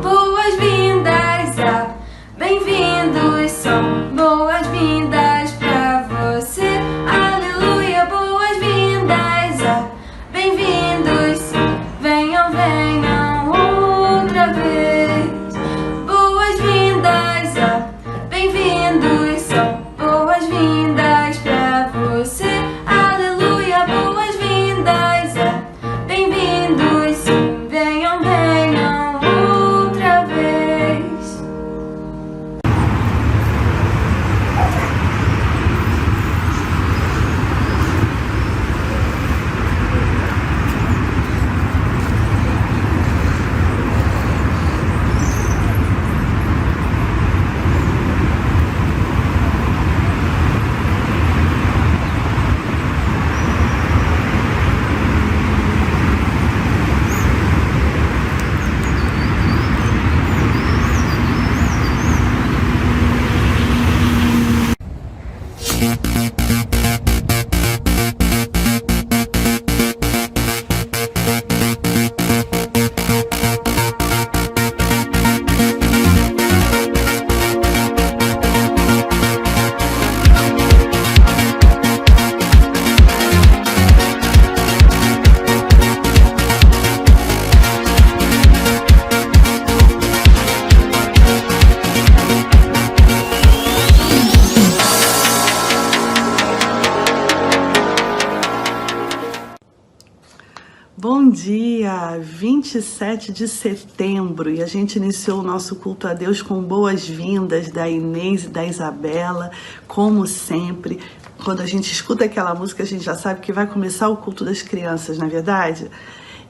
Boas-vindas a bem-vindos são boas-vindas pra você. Aleluia, boas-vindas a bem-vindos são. Venham, venham outra vez. Boas-vindas a bem-vindos são boas-vindas pra você. Aleluia, boas-vindas a bem-vindos são. Venham, venham outra vez. Bom dia, 27 de setembro, e a gente iniciou o nosso culto a Deus com boas-vindas da Inês e da Isabela, como sempre. Quando a gente escuta aquela música, a gente já sabe que vai começar o culto das crianças, não é verdade?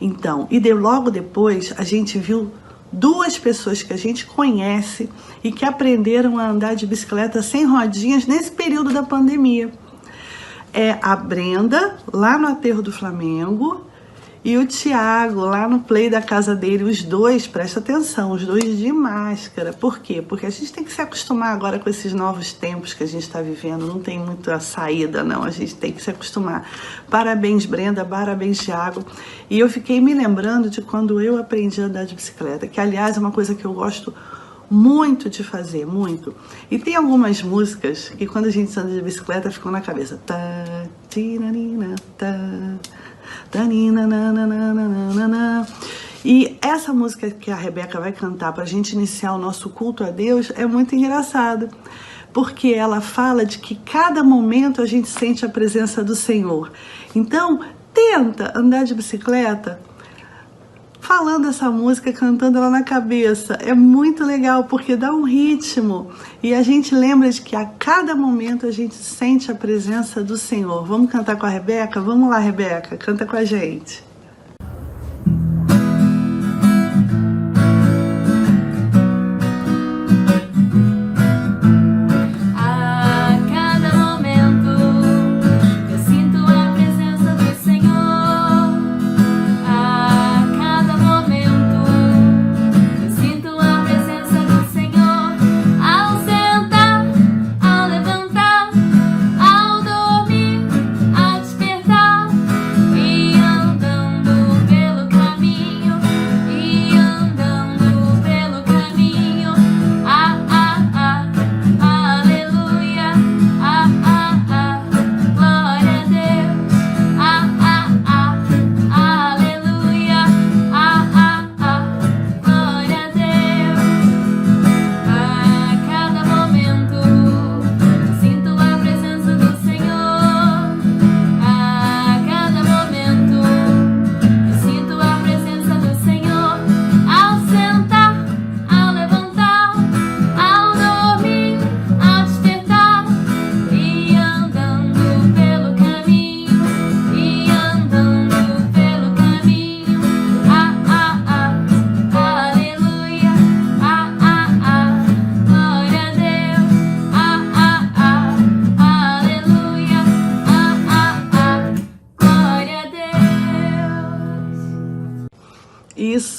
Então, logo depois a gente viu duas pessoas que a gente conhece e que aprenderam a andar de bicicleta sem rodinhas nesse período da pandemia. É a Brenda, lá no Aterro do Flamengo, e o Thiago, lá no play da casa dele. Os dois, presta atenção, os dois de máscara. Por quê? Porque a gente tem que se acostumar agora com esses novos tempos que a gente está vivendo. Não tem muita saída, não. A gente tem que se acostumar. Parabéns, Brenda. Parabéns, Thiago. E eu fiquei me lembrando de quando eu aprendi a andar de bicicleta, que, aliás, é uma coisa que eu gosto muito de fazer, muito. E tem algumas músicas que, quando a gente anda de bicicleta, ficam na cabeça. Tá, tinarina, tá. E essa música que a Rebeca vai cantar para a gente iniciar o nosso culto a Deus é muito engraçada, porque ela fala de que cada momento a gente sente a presença do Senhor. Então, tenta andar de bicicleta falando essa música, cantando ela na cabeça. É muito legal, porque dá um ritmo e a gente lembra de que a cada momento a gente sente a presença do Senhor. Vamos cantar com a Rebeca? Vamos lá, Rebeca, canta com a gente. Ao dormir, a despertar e andando.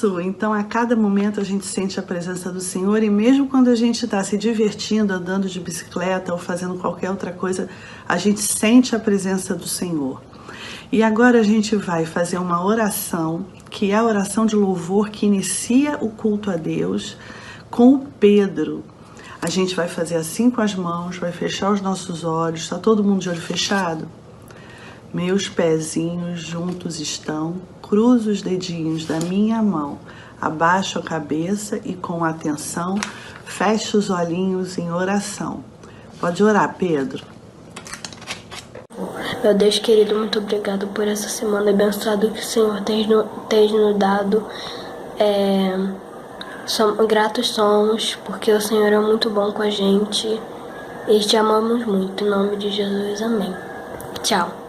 Isso, então a cada momento a gente sente a presença do Senhor, e mesmo quando a gente está se divertindo, andando de bicicleta ou fazendo qualquer outra coisa, a gente sente a presença do Senhor. E agora a gente vai fazer uma oração, que é a oração de louvor que inicia o culto a Deus com o Pedro. A gente vai fazer assim com as mãos, vai fechar os nossos olhos. Está todo mundo de olho fechado? Meus pezinhos juntos estão, cruzo os dedinhos da minha mão, abaixo a cabeça e com atenção fecho os olhinhos em oração. Pode orar, Pedro. Meu Deus querido, muito obrigado por essa semana abençoada que o Senhor tem nos dado. Gratos somos, porque o Senhor é muito bom com a gente e te amamos muito. Em nome de Jesus, amém. Tchau.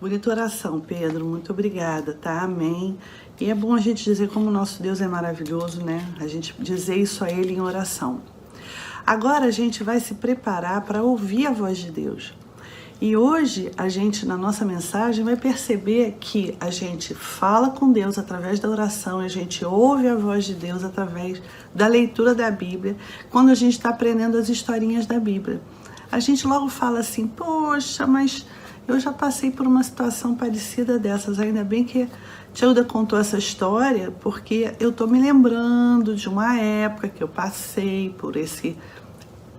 Bonita oração, Pedro. Muito obrigada, tá? Amém. E é bom a gente dizer como o nosso Deus é maravilhoso, né? A gente dizer isso a Ele em oração. Agora a gente vai se preparar para ouvir a voz de Deus. E hoje a gente, na nossa mensagem, vai perceber que a gente fala com Deus através da oração, a gente ouve a voz de Deus através da leitura da Bíblia, quando a gente está aprendendo as historinhas da Bíblia. A gente logo fala assim, poxa, mas eu já passei por uma situação parecida dessas, ainda bem que Tilda contou essa história, porque eu estou me lembrando de uma época que eu passei por esse...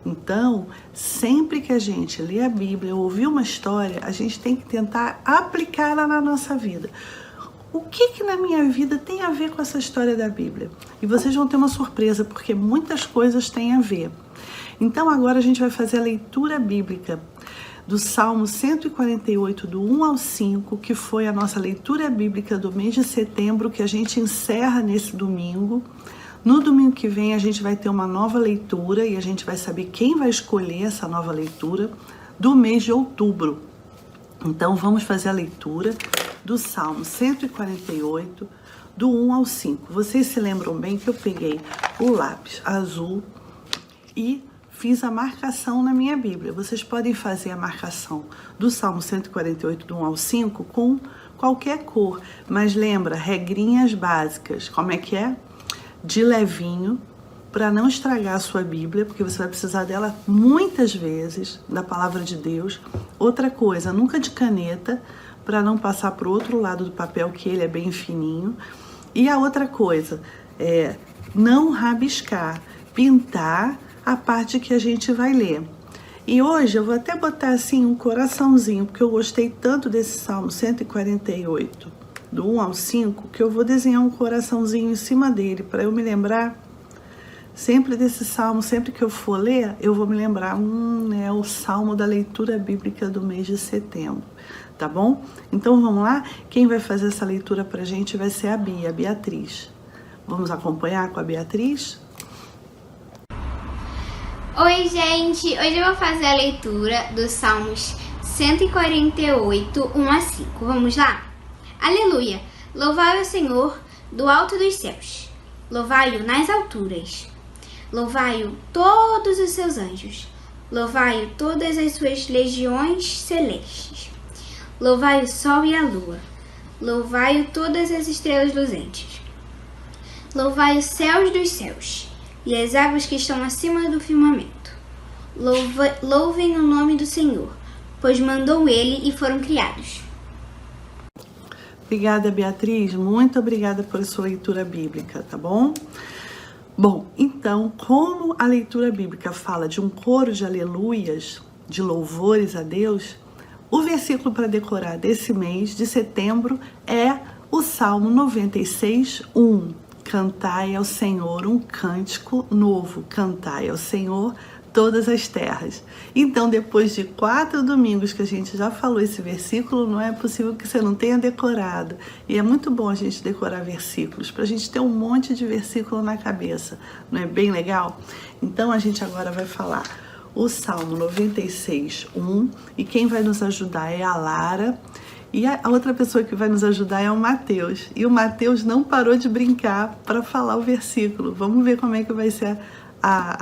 Então, sempre que a gente lê a Bíblia ou ouvir uma história, a gente tem que tentar aplicá-la na nossa vida. O que na minha vida tem a ver com essa história da Bíblia? E vocês vão ter uma surpresa, porque muitas coisas têm a ver. Então, agora a gente vai fazer a leitura bíblica do Salmo 148, do 1 ao 5, que foi a nossa leitura bíblica do mês de setembro, que a gente encerra nesse domingo. No domingo que vem a gente vai ter uma nova leitura e a gente vai saber quem vai escolher essa nova leitura do mês de outubro. Então vamos fazer a leitura do Salmo 148, do 1 ao 5. Vocês se lembram bem que eu peguei o lápis azul e fiz a marcação na minha Bíblia. Vocês podem fazer a marcação do Salmo 148, do 1 ao 5, com qualquer cor. Mas lembra, regrinhas básicas. Como é que é? De levinho, para não estragar a sua Bíblia, porque você vai precisar dela muitas vezes, da palavra de Deus. Outra coisa, nunca de caneta, para não passar para o outro lado do papel, que ele é bem fininho. E a outra coisa é não rabiscar, pintar a parte que a gente vai ler. E hoje eu vou até botar assim um coraçãozinho, porque eu gostei tanto desse Salmo 148, do 1 ao 5, que eu vou desenhar um coraçãozinho em cima dele, para eu me lembrar sempre desse salmo. Sempre que eu for ler, eu vou me lembrar, é o salmo da leitura bíblica do mês de setembro, tá bom? Então vamos lá? Quem vai fazer essa leitura pra gente vai ser a Beatriz. Vamos acompanhar com a Beatriz? Oi, gente! Hoje eu vou fazer a leitura dos Salmos 148, 1 a 5. Vamos lá? Aleluia! Louvai o Senhor do alto dos céus. Louvai-o nas alturas. Louvai-o todos os seus anjos. Louvai-o todas as suas legiões celestes. Louvai o sol e a lua. Louvai-o todas as estrelas luzentes. Louvai os céus dos céus e as águas que estão acima do firmamento. Louvem o nome do Senhor, pois mandou ele e foram criados. Obrigada, Beatriz. Muito obrigada por sua leitura bíblica, tá bom? Bom, então, como a leitura bíblica fala de um coro de aleluias, de louvores a Deus, o versículo para decorar desse mês de setembro é o Salmo 96, 1. Cantai ao Senhor um cântico novo, cantai ao Senhor todas as terras. Então, depois de 4 domingos que a gente já falou esse versículo, não é possível que você não tenha decorado. E é muito bom a gente decorar versículos, para a gente ter um monte de versículo na cabeça. Não é bem legal? Então, a gente agora vai falar o Salmo 96, 1. E quem vai nos ajudar é a Lara. E a outra pessoa que vai nos ajudar é o Mateus. E o Mateus não parou de brincar para falar o versículo. Vamos ver como é que vai ser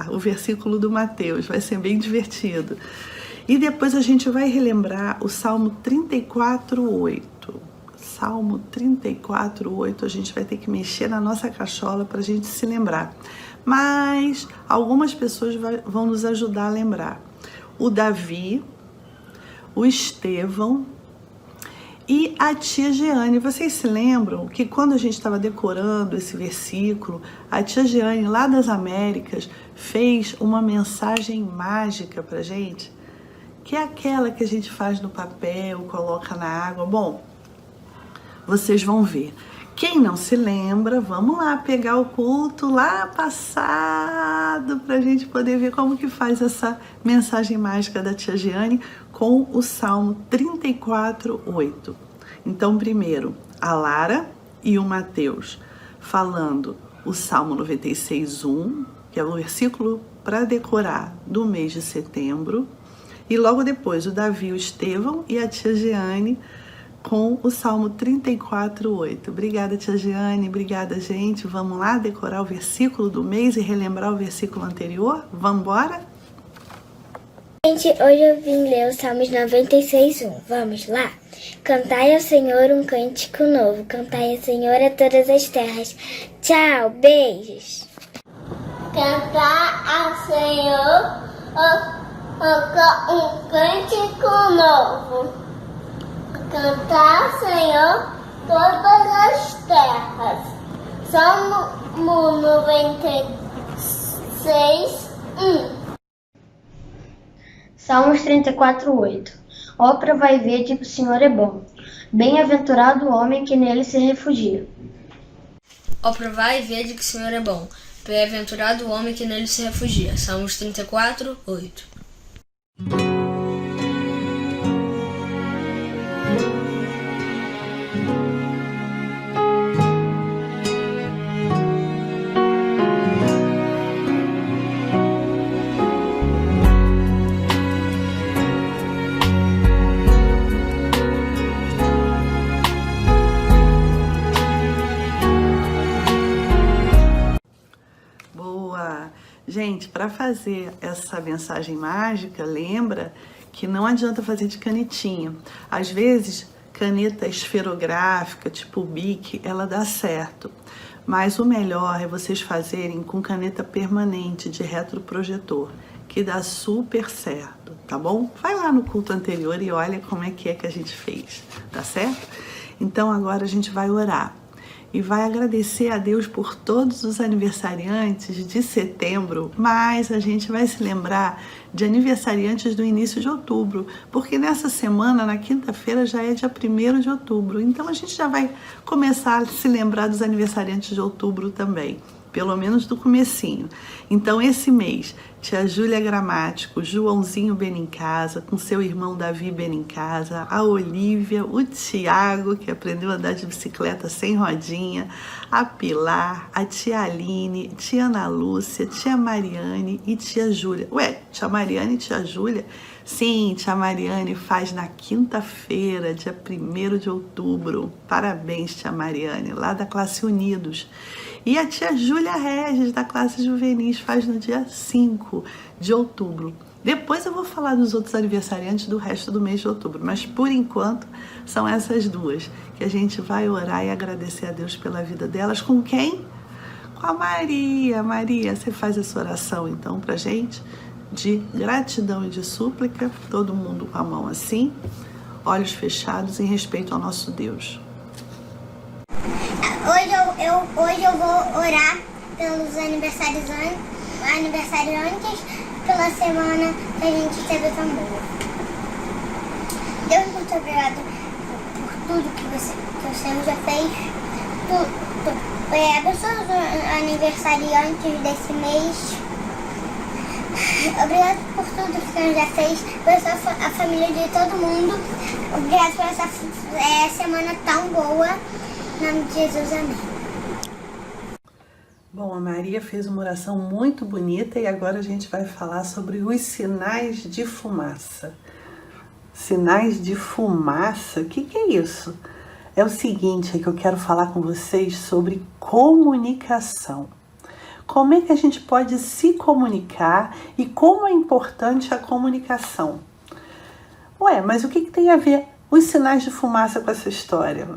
o versículo do Mateus. Vai ser bem divertido. E depois a gente vai relembrar o Salmo 34, 8. Salmo 34:8. A gente vai ter que mexer na nossa cachola para a gente se lembrar. Mas algumas pessoas vão nos ajudar a lembrar. O Davi, o Estevão e a tia Jeane. Vocês se lembram que quando a gente estava decorando esse versículo, a tia Jeane, lá das Américas, fez uma mensagem mágica pra gente, que é aquela que a gente faz no papel, coloca na água. Bom, vocês vão ver. Quem não se lembra, vamos lá pegar o culto lá passado pra gente poder ver como que faz essa mensagem mágica da tia Jeane com o Salmo 34:8. Então, primeiro, a Lara e o Mateus falando o Salmo 96:1, que é o versículo para decorar do mês de setembro, e logo depois o Davi, o Estevão e a tia Jeane com o Salmo 34:8. Obrigada, tia Jeane. Obrigada, gente. Vamos lá decorar o versículo do mês e relembrar o versículo anterior? Vamos embora? Gente, hoje eu vim ler o Salmos 96:1. Vamos lá? Cantai ao Senhor um cântico novo. Cantai ao Senhor a todas as terras. Tchau, beijos. Cantar ao Senhor um cântico novo. Cantar ao Senhor todas as terras. Salmo 96:1. Salmos 34:8. Ó, provai e vede que o Senhor é bom. Bem-aventurado o homem que nele se refugia. Ó, provai e vede que o Senhor é bom. Bem-aventurado o homem que nele se refugia. Salmos 34:8. Gente, para fazer essa mensagem mágica, lembra que não adianta fazer de canetinha. Às vezes, caneta esferográfica, tipo Bic, ela dá certo. Mas o melhor é vocês fazerem com caneta permanente de retroprojetor, que dá super certo, tá bom? Vai lá no culto anterior e olha como é que a gente fez, tá certo? Então agora a gente vai orar. E vai agradecer a Deus por todos os aniversariantes de setembro, mas a gente vai se lembrar de aniversariantes do início de outubro, porque nessa semana, na quinta-feira, já é dia 1º de outubro. Então a gente já vai começar a se lembrar dos aniversariantes de outubro também, pelo menos do comecinho. Então esse mês, tia Júlia Gramático, Joãozinho Benincasa, com seu irmão Davi Benincasa, a Olívia, o Tiago, que aprendeu a andar de bicicleta sem rodinha, a Pilar, a tia Aline, tia Ana Lúcia, tia Mariane e tia Júlia. Ué, tia Mariane e tia Júlia? Sim, tia Mariane faz na quinta-feira, dia 1º de outubro. Parabéns, tia Mariane, lá da classe Unidos. E a tia Júlia Regis, da classe Juvenis, faz no dia 5 de outubro. Depois eu vou falar dos outros aniversariantes do resto do mês de outubro, mas por enquanto são essas duas que a gente vai orar e agradecer a Deus pela vida delas. Com quem? Com a Maria. Maria, você faz essa oração então pra gente, de gratidão e de súplica, todo mundo com a mão assim, olhos fechados, em respeito ao nosso Deus. Hoje eu vou orar pelos aniversariantes pela semana que a gente teve tão boa. Deus, muito obrigado por tudo que o Senhor já fez. Abençoa os aniversariantes desse mês. Obrigado por tudo que o Senhor já fez. Abençoa a família de todo mundo. Obrigado por essa semana tão boa. Em nome de Jesus, amém. Bom, a Maria fez uma oração muito bonita e agora a gente vai falar sobre os sinais de fumaça. Sinais de fumaça? O que é isso? É o seguinte, é que eu quero falar com vocês sobre comunicação. Como é que a gente pode se comunicar e como é importante a comunicação? Ué, mas o que tem a ver os sinais de fumaça com essa história?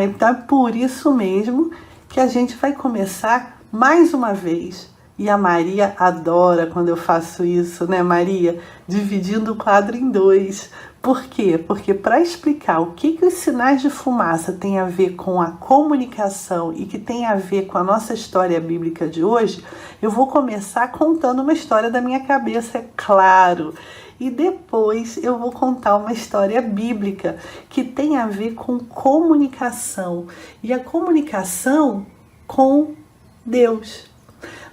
Então é por isso mesmo que a gente vai começar mais uma vez. E a Maria adora quando eu faço isso, né, Maria? Dividindo o quadro em dois. Por quê? Porque para explicar o que os sinais de fumaça têm a ver com a comunicação e que tem a ver com a nossa história bíblica de hoje, eu vou começar contando uma história da minha cabeça, é claro. E depois eu vou contar uma história bíblica que tem a ver com comunicação. E a comunicação com Deus.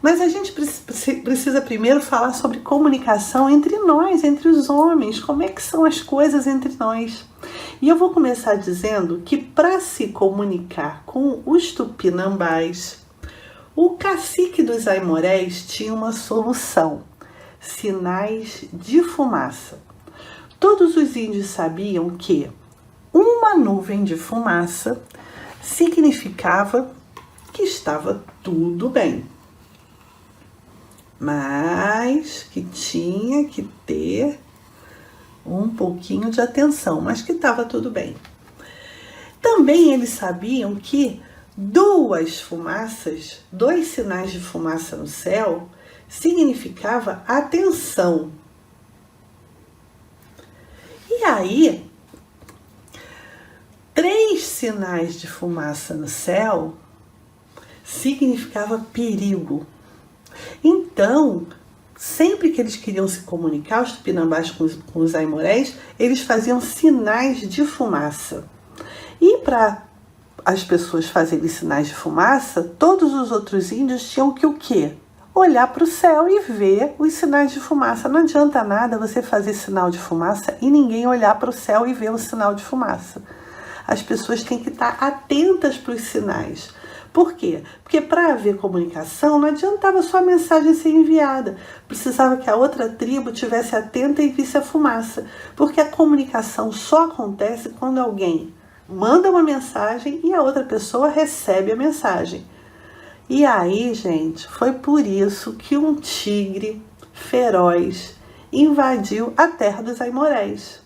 Mas a gente precisa primeiro falar sobre comunicação entre nós, entre os homens. Como é que são as coisas entre nós? E eu vou começar dizendo que para se comunicar com os tupinambás, o cacique dos Aimorés tinha uma solução: sinais de fumaça. Todos os índios sabiam que uma nuvem de fumaça significava que estava tudo bem, mas que tinha que ter um pouquinho de atenção, mas que estava tudo bem. Também eles sabiam que duas fumaças, dois sinais de fumaça no céu, significava atenção. E aí, três sinais de fumaça no céu significava perigo. Então, sempre que eles queriam se comunicar, os tupinambás com os aimorés, eles faziam sinais de fumaça. E para as pessoas fazerem sinais de fumaça, todos os outros índios tinham que o quê? Olhar para o céu e ver os sinais de fumaça. Não adianta nada você fazer sinal de fumaça e ninguém olhar para o céu e ver o sinal de fumaça. As pessoas têm que estar atentas para os sinais. Por quê? Porque para haver comunicação não adiantava só a mensagem ser enviada. Precisava que a outra tribo estivesse atenta e visse a fumaça. Porque a comunicação só acontece quando alguém manda uma mensagem e a outra pessoa recebe a mensagem. E aí, gente, foi por isso que um tigre feroz invadiu a terra dos Aimorés.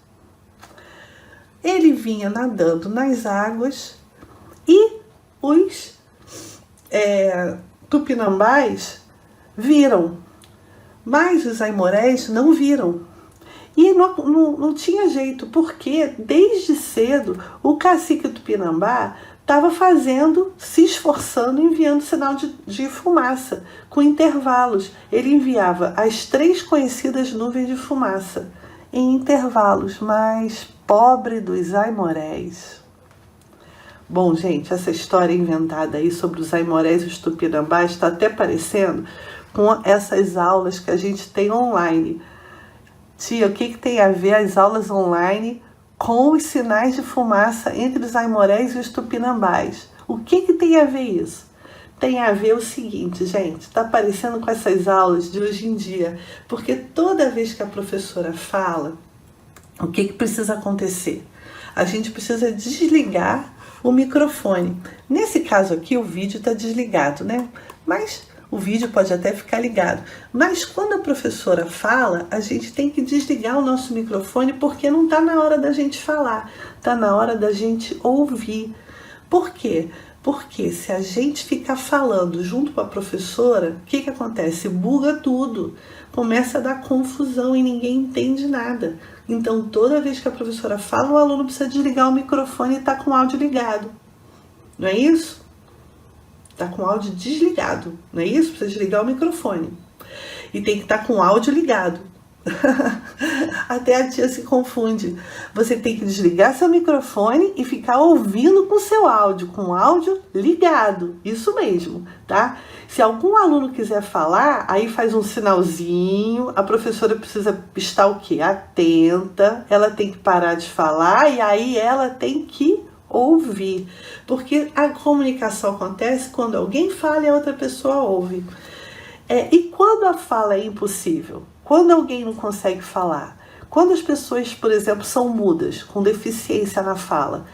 Ele vinha nadando nas águas e os tupinambás viram, mas os aimorés não viram. E não tinha jeito, porque desde cedo o cacique tupinambá estava se esforçando, enviando sinal de fumaça, com intervalos. Ele enviava as três conhecidas nuvens de fumaça, em intervalos, mas pobre dos aimorés. Bom, gente, essa história inventada aí sobre os aimorés e os tupinambás está até parecendo com essas aulas que a gente tem online. Tia, o que tem a ver as aulas online com os sinais de fumaça entre os aimorés e os tupinambás? O que tem a ver isso? Tem a ver o seguinte, gente, está parecendo com essas aulas de hoje em dia, porque toda vez que a professora fala, o que precisa acontecer? A gente precisa desligar o microfone. Nesse caso aqui, o vídeo está desligado, né? Mas o vídeo pode até ficar ligado. Mas quando a professora fala, a gente tem que desligar o nosso microfone, porque não está na hora da gente falar, está na hora da gente ouvir. Por quê? Porque se a gente ficar falando junto com a professora, o que acontece? Buga tudo, começa a dar confusão e ninguém entende nada. Então, toda vez que a professora fala, o aluno precisa desligar o microfone e estar com o áudio ligado. Não é isso? Está com o áudio desligado, não é isso? Precisa desligar o microfone. E tem que estar com o áudio ligado. Até a tia se confunde. Você tem que desligar seu microfone e ficar ouvindo com seu áudio, com o áudio ligado. Isso mesmo, tá? Se algum aluno quiser falar, aí faz um sinalzinho, a professora precisa estar o quê? Atenta, ela tem que parar de falar e aí ela tem que ouvir. Porque a comunicação acontece quando alguém fala e a outra pessoa ouve. E quando a fala é impossível? Quando alguém não consegue falar? Quando as pessoas, por exemplo, são mudas, com deficiência na fala,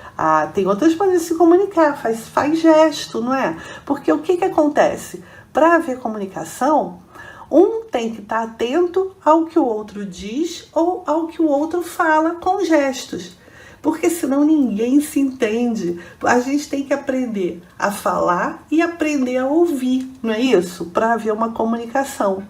tem outras maneiras de se comunicar, faz gesto, não é? Porque o que acontece? Para haver comunicação, um tem que estar atento ao que o outro diz ou ao que o outro fala com gestos. porque senão ninguém se entende. A gente tem que aprender a falar e aprender a ouvir, não é isso? Para haver uma comunicação.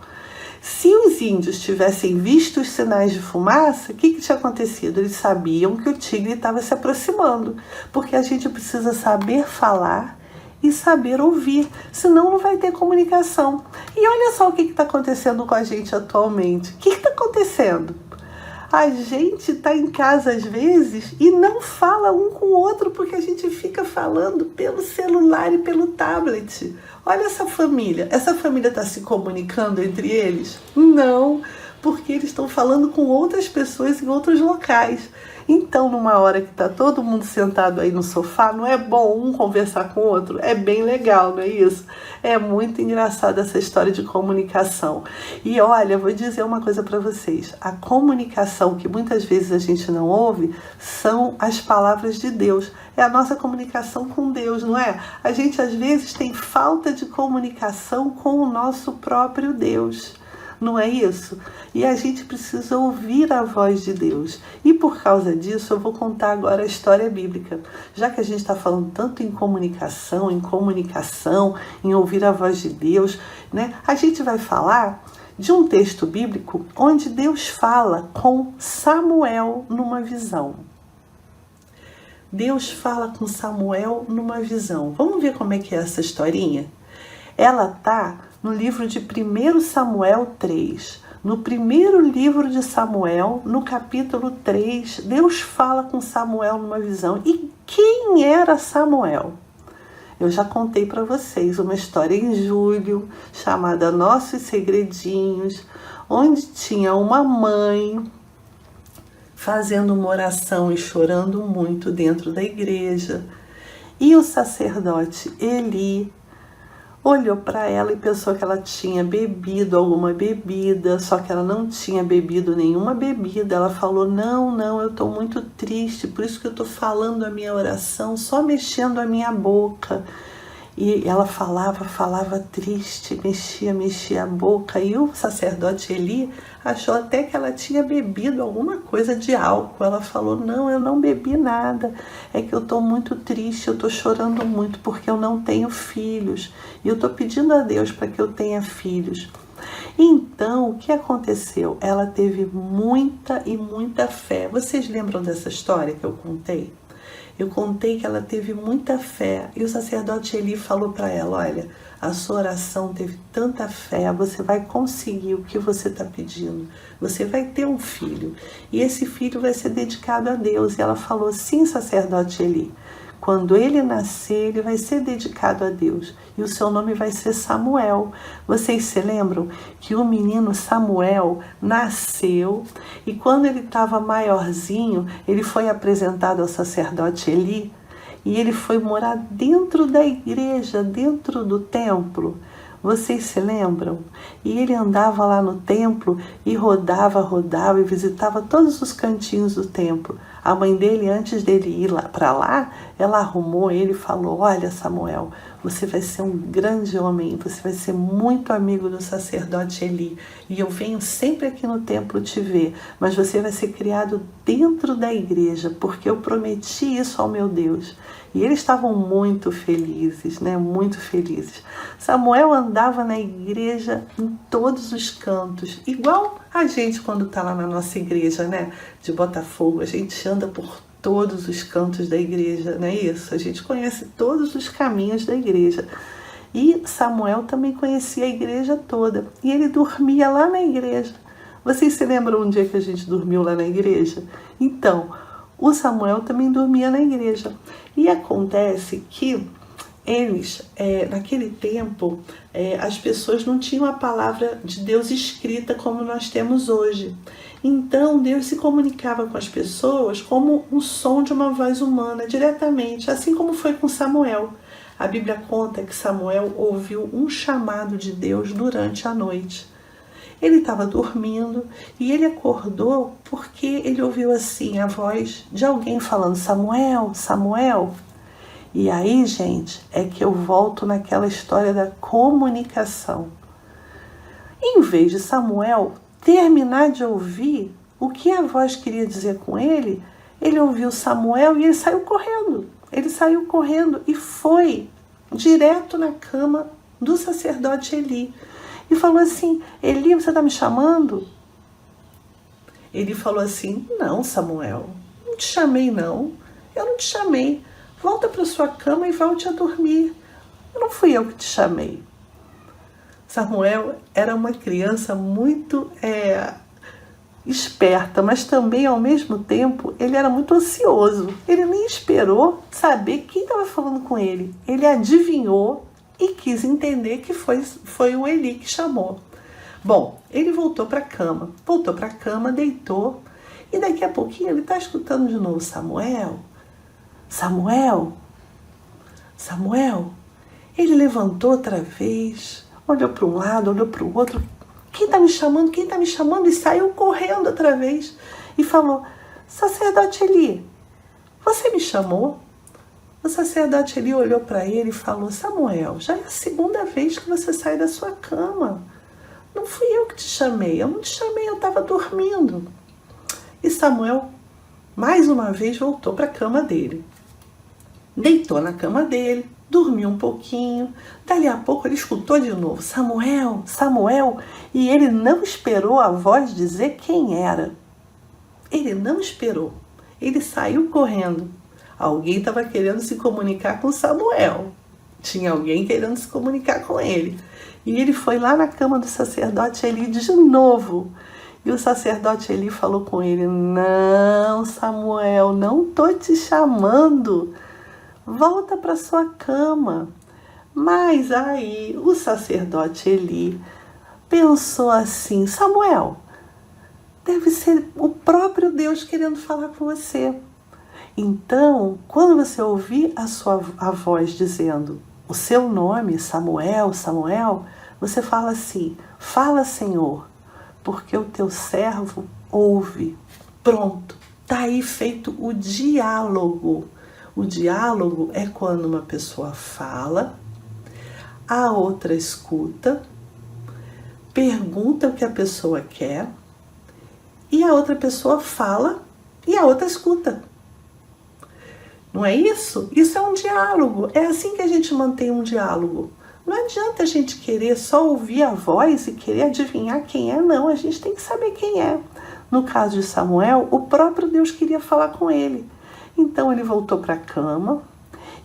Se os índios tivessem visto os sinais de fumaça, o que tinha acontecido? Eles sabiam que o tigre estava se aproximando, porque a gente precisa saber falar e saber ouvir, senão não vai ter comunicação. E olha só o que está acontecendo com a gente atualmente. O que está acontecendo? A gente está em casa às vezes e não fala um com o outro porque a gente fica falando pelo celular e pelo tablet. Olha essa família está se comunicando entre eles? Não, porque eles estão falando com outras pessoas em outros locais. Então, numa hora que está todo mundo sentado aí no sofá, não é bom um conversar com o outro? É bem legal, não é isso? É muito engraçado essa história de comunicação. E olha, vou dizer uma coisa para vocês. A comunicação que muitas vezes a gente não ouve são as palavras de Deus. É a nossa comunicação com Deus, não é? A gente às vezes tem falta de comunicação com o nosso próprio Deus. Não é isso? E a gente precisa ouvir a voz de Deus. E por causa disso, eu vou contar agora a história bíblica. Já que a gente está falando tanto em comunicação, em ouvir a voz de Deus, né? A gente vai falar de um texto bíblico onde Deus fala com Samuel numa visão. Deus fala com Samuel numa visão. Vamos ver como é que é essa historinha? Ela está no livro de 1 Samuel 3. No primeiro livro de Samuel, no capítulo 3, Deus fala com Samuel numa visão. E quem era Samuel? Eu já contei para vocês uma história em julho, chamada Nossos Segredinhos, onde tinha uma mãe fazendo uma oração e chorando muito dentro da igreja. E o sacerdote Eli olhou para ela e pensou que ela tinha bebido alguma bebida, só que ela não tinha bebido nenhuma bebida. Ela falou, não, eu estou muito triste, por isso que eu estou falando a minha oração, só mexendo a minha boca. E ela falava triste, mexia a boca. E o sacerdote Eli achou até que ela tinha bebido alguma coisa de álcool. Ela falou, não, eu não bebi nada. É que eu estou muito triste, eu estou chorando muito porque eu não tenho filhos. E eu estou pedindo a Deus para que eu tenha filhos. Então, o que aconteceu? Ela teve muita e muita fé. Vocês lembram dessa história que eu contei? Eu contei que ela teve muita fé e o sacerdote Eli falou para ela, olha, a sua oração teve tanta fé, você vai conseguir o que você está pedindo. Você vai ter um filho e esse filho vai ser dedicado a Deus. E ela falou, sim, sacerdote Eli, quando ele nascer, ele vai ser dedicado a Deus. E o seu nome vai ser Samuel. Vocês se lembram que o menino Samuel nasceu e quando ele estava maiorzinho, ele foi apresentado ao sacerdote Eli e ele foi morar dentro da igreja, dentro do templo. Vocês se lembram? E ele andava lá no templo e rodava e visitava todos os cantinhos do templo. A mãe dele, antes dele ir para lá, ela arrumou ele e falou, olha Samuel, você vai ser um grande homem, você vai ser muito amigo do sacerdote Eli. E eu venho sempre aqui no templo te ver, mas você vai ser criado dentro da igreja, porque eu prometi isso ao meu Deus. E eles estavam muito felizes, né? Muito felizes. Samuel andava na igreja em todos os cantos, igual a gente quando está lá na nossa igreja, né? De Botafogo, a gente anda por todos os cantos da igreja, não é isso? A gente conhece todos os caminhos da igreja. E Samuel também conhecia a igreja toda. E ele dormia lá na igreja. Vocês se lembram um dia que a gente dormiu lá na igreja? Então, o Samuel também dormia na igreja. E acontece que eles, naquele tempo, as pessoas não tinham a palavra de Deus escrita como nós temos hoje. Então, Deus se comunicava com as pessoas como um som de uma voz humana, diretamente, assim como foi com Samuel. A Bíblia conta que Samuel ouviu um chamado de Deus durante a noite. Ele estava dormindo e ele acordou porque ele ouviu assim a voz de alguém falando, Samuel, Samuel. E aí, gente, é que eu volto naquela história da comunicação. Em vez de Samuel terminar de ouvir o que a voz queria dizer com ele ele ouviu Samuel e ele saiu correndo. Ele saiu correndo e foi direto na cama do sacerdote Eli. E falou assim: Eli, você está me chamando? Ele falou assim: não, Samuel, não te chamei não. Eu não te chamei. Volta para sua cama e volte a dormir. Não fui eu que te chamei. Samuel era uma criança muito esperta, mas também, ao mesmo tempo, ele era muito ansioso. Ele nem esperou saber quem estava falando com ele. Ele adivinhou e quis entender que foi o Eli que chamou. Bom, ele voltou para a cama, deitou, e daqui a pouquinho ele está escutando de novo: Samuel, Samuel, Samuel. Ele levantou outra vez, olhou para um lado, olhou para o outro. Quem está me chamando? Quem está me chamando? E saiu correndo outra vez e falou: sacerdote Eli, você me chamou? O sacerdote Eli olhou para ele e falou: Samuel, já é a segunda vez que você sai da sua cama. Não fui eu que te chamei, eu não te chamei, eu estava dormindo. E Samuel, mais uma vez, voltou para a cama dele. Deitou na cama dele, dormiu um pouquinho. Dali a pouco ele escutou de novo: Samuel, Samuel. E ele não esperou a voz dizer quem era. Ele não esperou. Ele saiu correndo. Alguém estava querendo se comunicar com Samuel. Tinha alguém querendo se comunicar com ele. E ele foi lá na cama do sacerdote Eli de novo. E o sacerdote Eli falou com ele: não, Samuel, não estou te chamando. Volta para sua cama. Mas aí o sacerdote Eli pensou assim: Samuel, deve ser o próprio Deus querendo falar com você. Então, quando você ouvir a voz dizendo o seu nome, Samuel, Samuel, você fala assim: fala, Senhor, porque o teu servo ouve. Pronto, está aí feito o diálogo. O diálogo é quando uma pessoa fala, a outra escuta, pergunta o que a pessoa quer, e a outra pessoa fala e a outra escuta. Não é isso? Isso é um diálogo. É assim que a gente mantém um diálogo. Não adianta a gente querer só ouvir a voz e querer adivinhar quem é, não. A gente tem que saber quem é. No caso de Samuel, o próprio Deus queria falar com ele. Então ele voltou para a cama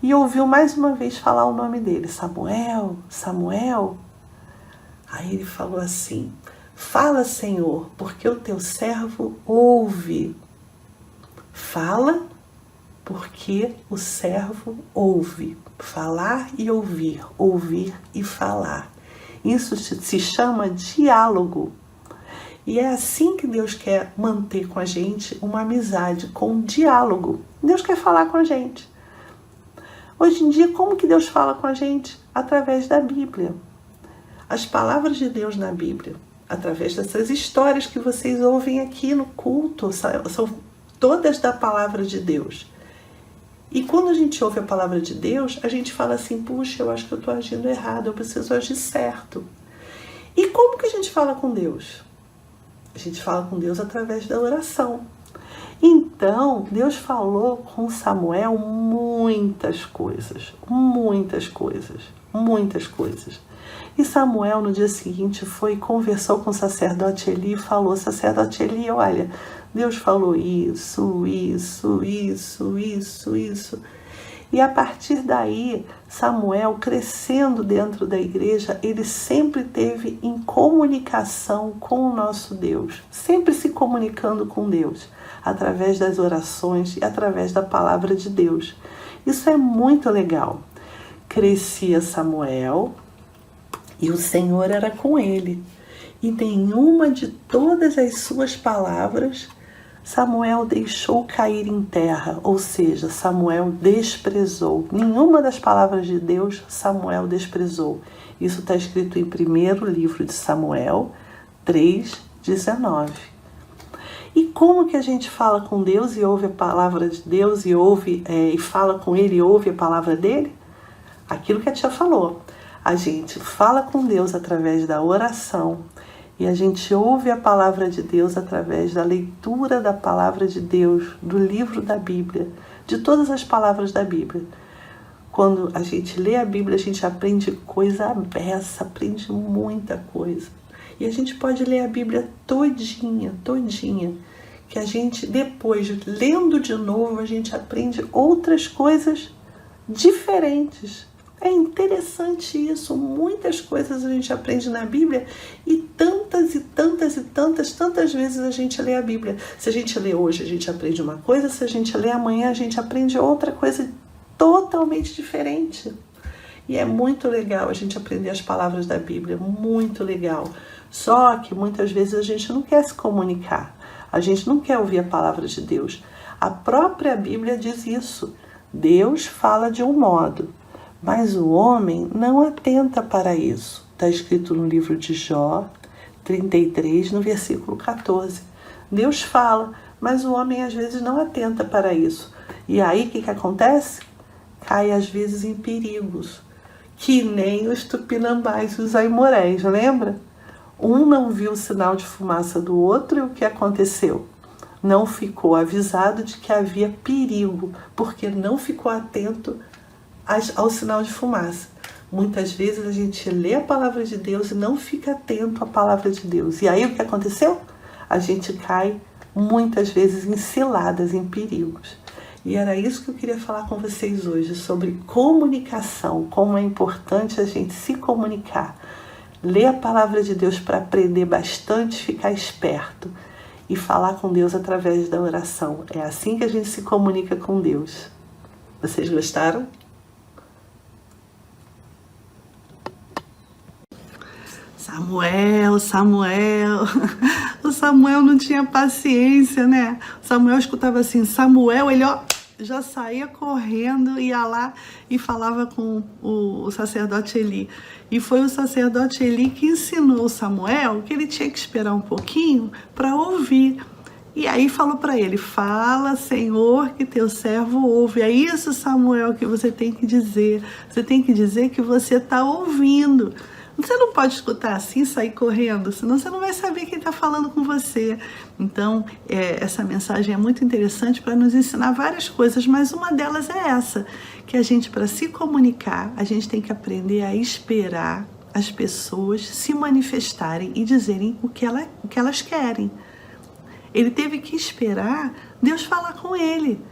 e ouviu mais uma vez falar o nome dele: Samuel, Samuel. Aí ele falou assim: fala, Senhor, porque o teu servo ouve. Fala, porque o servo ouve. Falar e ouvir, ouvir e falar. Isso se chama diálogo. E é assim que Deus quer manter com a gente uma amizade, com diálogo. Deus quer falar com a gente. Hoje em dia, como que Deus fala com a gente? Através da Bíblia. As palavras de Deus na Bíblia, através dessas histórias que vocês ouvem aqui no culto, são todas da palavra de Deus. E quando a gente ouve a palavra de Deus, a gente fala assim: puxa, eu acho que eu estou agindo errado, eu preciso agir certo. E como que a gente fala com Deus? A gente fala com Deus através da oração. Então, Deus falou com Samuel muitas coisas, muitas coisas, muitas coisas. E Samuel, no dia seguinte, foi e conversou com o sacerdote Eli e falou: sacerdote Eli, olha, Deus falou isso, isso, isso, isso, isso. E a partir daí, Samuel, crescendo dentro da igreja, ele sempre esteve em comunicação com o nosso Deus, sempre se comunicando com Deus, através das orações e através da palavra de Deus. Isso é muito legal. Crescia Samuel e o Senhor era com ele. E nenhuma de todas as suas palavras Samuel deixou cair em terra, ou seja, Samuel desprezou. Nenhuma das palavras de Deus Samuel desprezou. Isso está escrito em 1º livro de Samuel 3:19. E como que a gente fala com Deus e ouve a palavra de Deus e fala com Ele e ouve a palavra dele? Aquilo que a tia falou. A gente fala com Deus através da oração E a gente ouve a palavra de Deus através da leitura da palavra de Deus, do livro da Bíblia, de todas as palavras da Bíblia. Quando a gente lê a Bíblia, a gente aprende coisa à beça, aprende muita coisa. E a gente pode ler a Bíblia todinha, que a gente, depois, lendo de novo, a gente aprende outras coisas diferentes. É interessante isso, muitas coisas a gente aprende na Bíblia e tantas vezes a gente lê a Bíblia. Se a gente lê hoje, a gente aprende uma coisa, se a gente lê amanhã, a gente aprende outra coisa totalmente diferente. E é muito legal a gente aprender as palavras da Bíblia, muito legal. Só que muitas vezes a gente não quer se comunicar, a gente não quer ouvir a palavra de Deus. A própria Bíblia diz isso. Deus fala de um modo, mas o homem não atenta para isso. Está escrito no livro de Jó, 33, no versículo 14. Deus fala, mas o homem às vezes não atenta para isso. E aí o que acontece? Cai às vezes em perigos, que nem os tupinambás e os aimorés, lembra? Um não viu o sinal de fumaça do outro e o que aconteceu? Não ficou avisado de que havia perigo, porque não ficou atento ao sinal de fumaça. Muitas vezes a gente lê a palavra de Deus e não fica atento à palavra de Deus. E aí o que aconteceu? A gente cai muitas vezes em ciladas, em perigos. E era isso que eu queria falar com vocês hoje, sobre comunicação, como é importante a gente se comunicar. Ler a palavra de Deus para aprender bastante, ficar esperto e falar com Deus através da oração. É assim que a gente se comunica com Deus. Vocês gostaram? Samuel. O Samuel não tinha paciência, né? O Samuel escutava assim, Samuel, ele já saía correndo, ia lá e falava com o sacerdote Eli. E foi o sacerdote Eli que ensinou o Samuel que ele tinha que esperar um pouquinho para ouvir. E aí falou para ele, fala, Senhor, que teu servo ouve. É isso, Samuel, que você tem que dizer. Você tem que dizer que você está ouvindo. Você não pode escutar assim, sair correndo, senão você não vai saber quem está falando com você. Então, essa mensagem é muito interessante para nos ensinar várias coisas, mas uma delas é essa, que a gente, para se comunicar, a gente tem que aprender a esperar as pessoas se manifestarem e dizerem o que elas querem. Ele teve que esperar Deus falar com ele.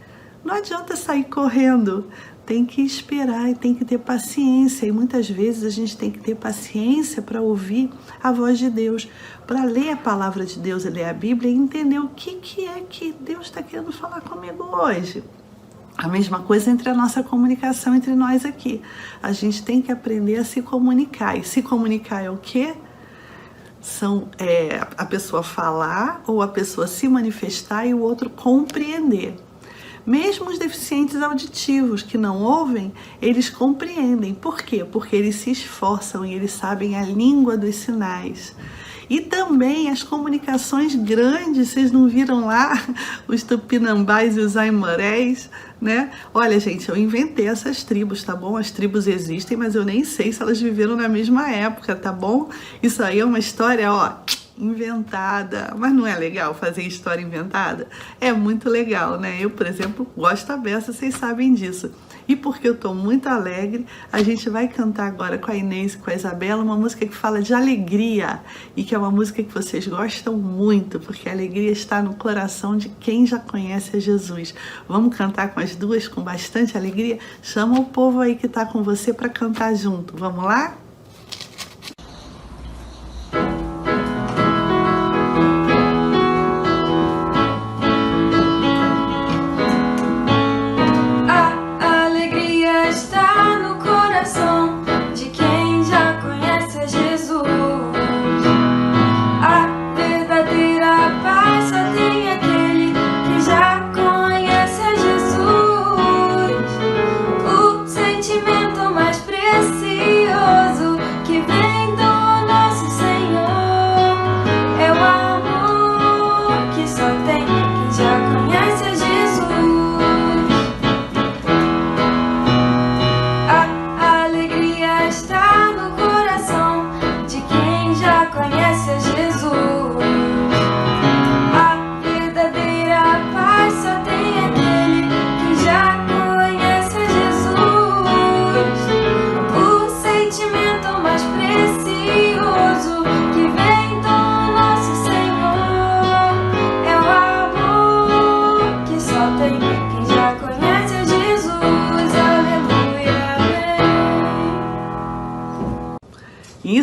Não adianta sair correndo. Tem que esperar e tem que ter paciência. E muitas vezes a gente tem que ter paciência para ouvir a voz de Deus, para ler a palavra de Deus, ler a Bíblia e entender o que é que Deus está querendo falar comigo hoje. A mesma coisa entre a nossa comunicação entre nós aqui. A gente tem que aprender a se comunicar. E se comunicar é o quê? A pessoa falar ou a pessoa se manifestar e o outro compreender. Mesmo os deficientes auditivos que não ouvem, eles compreendem. Por quê? Porque eles se esforçam e eles sabem a língua dos sinais. E também as comunicações grandes, vocês não viram lá os tupinambás e os aimorés, né? Olha, gente, eu inventei essas tribos, tá bom? As tribos existem, mas eu nem sei se elas viveram na mesma época, tá bom? Isso aí é uma história, inventada. Mas não é legal fazer história inventada? É muito legal, né? Eu, por exemplo, gosto da beça, vocês sabem disso. E porque eu estou muito alegre, a gente vai cantar agora com a Inês e com a Isabela uma música que fala de alegria e que é uma música que vocês gostam muito, porque a alegria está no coração de quem já conhece a Jesus. Vamos cantar com as duas com bastante alegria? Chama o povo aí que está com você para cantar junto. Vamos lá? Sentimento mais precioso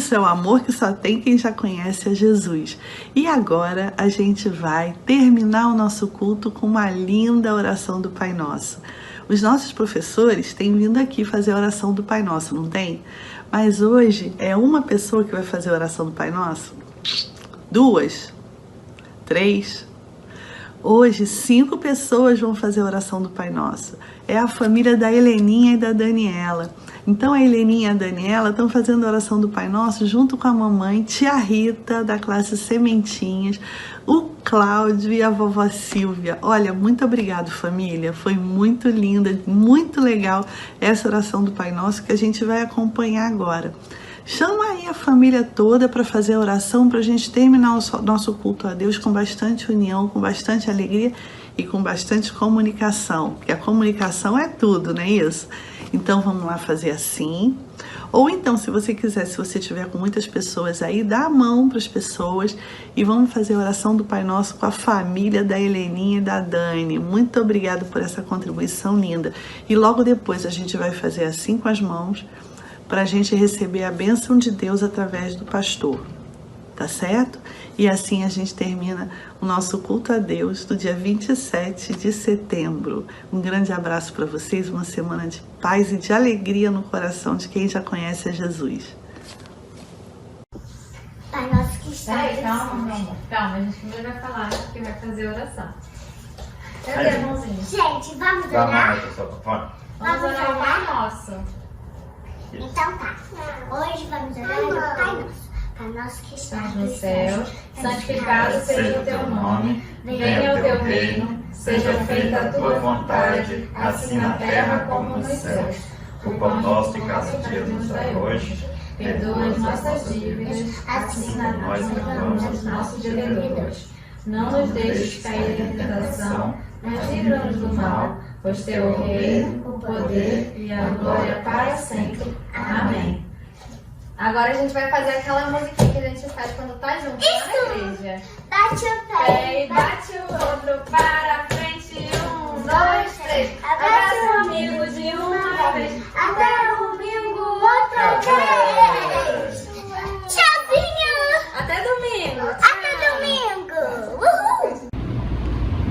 Isso é o amor que só tem quem já conhece a Jesus. E agora a gente vai terminar o nosso culto com uma linda oração do Pai Nosso. Os nossos professores têm vindo aqui fazer a oração do Pai Nosso, não tem? Mas hoje é uma pessoa que vai fazer a oração do Pai Nosso? 2? 3? Hoje 5 pessoas vão fazer a oração do Pai Nosso. É a família da Heleninha e da Daniela. Então a Heleninha e a Daniela estão fazendo a oração do Pai Nosso junto com a mamãe, tia Rita, da classe Sementinhas, o Cláudio e a vovó Silvia. Olha, muito obrigado, família. Foi muito linda, muito legal essa oração do Pai Nosso que a gente vai acompanhar agora. Chama aí a família toda para fazer a oração, para a gente terminar o nosso culto a Deus com bastante união, com bastante alegria e com bastante comunicação, porque a comunicação é tudo, não é isso? Então vamos lá fazer assim. Ou então, se você quiser, se você tiver com muitas pessoas aí, dá a mão para as pessoas e vamos fazer a oração do Pai Nosso com a família da Heleninha e da Dani. Muito obrigada por essa contribuição linda. E logo depois a gente vai fazer assim com as mãos, para a gente receber a bênção de Deus através do pastor, tá certo? E assim a gente termina o nosso culto a Deus do dia 27 de setembro. Um grande abraço para vocês, uma semana de paz e de alegria no coração de quem já conhece a Jesus. Pai Nosso que está Peraí, calma, a gente primeiro vai falar que vai fazer oração. Cadê a mãozinha? Gente, vamos orar? Vamos orar o Pai Nosso. Então tá. Hoje vamos orar o Pai Nosso. Pai Nosso que estás No céu, santificado seja o teu nome, venha o teu reino, seja feita a tua vontade, assim na terra como nos céus. O pão nosso de cada dia nos dai hoje, perdoa as nossas dívidas, assim como nós perdoamos aos nossos devedores. Não nos deixes cair em tentação, mas livra-nos do mal, pois teu é o reino, o poder e a glória para sempre. Amém. Agora a gente vai fazer aquela musiquinha que a gente faz quando tá junto lá na igreja. Bate o pé E bate o outro para frente. 1, 2, 3. Abraça o amigo de uma vez. Até domingo, outra vez. Tchauzinho. Até domingo. Até domingo. Uhul.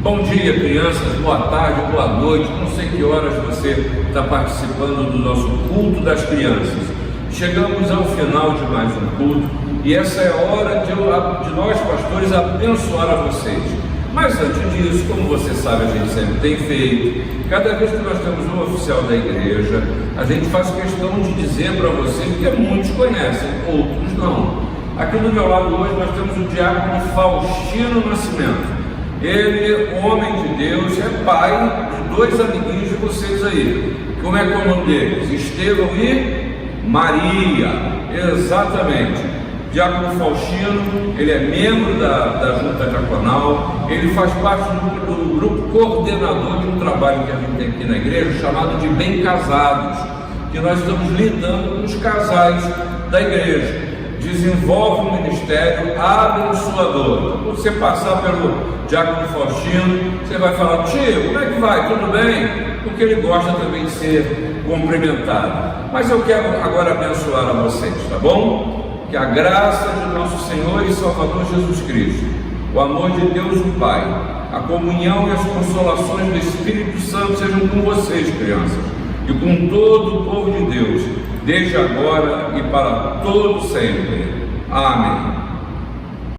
Bom dia, crianças, boa tarde, boa noite. Não sei que horas você está participando do nosso culto das crianças. Chegamos ao final de mais um culto e essa é a hora de nós, pastores, abençoar a vocês. Mas antes disso, como você sabe, a gente sempre tem feito, cada vez que nós temos um oficial da igreja, a gente faz questão de dizer para vocês que muitos conhecem, outros não. Aqui do meu lado hoje nós temos o diácono Faustino Nascimento. Ele, homem de Deus, é pai de 2 amiguinhos de vocês aí. Como é que é o nome deles? Estevão e Maria. Exatamente. Diácono Faustino, ele é membro da junta diaconal, ele faz parte do grupo coordenador de um trabalho que a gente tem aqui na igreja, chamado de Bem Casados, que nós estamos lidando com os casais da igreja. Desenvolve um ministério abençoador. Então, quando você passar pelo Diácono Faustino, você vai falar: tio, como é que vai? Tudo bem? Porque ele gosta também de ser cumprimentado. Mas eu quero agora abençoar a vocês, tá bom? Que a graça de nosso Senhor e Salvador Jesus Cristo, o amor de Deus o Pai, a comunhão e as consolações do Espírito Santo sejam com vocês, crianças, e com todo o povo de Deus, desde agora e para todo sempre. Amém.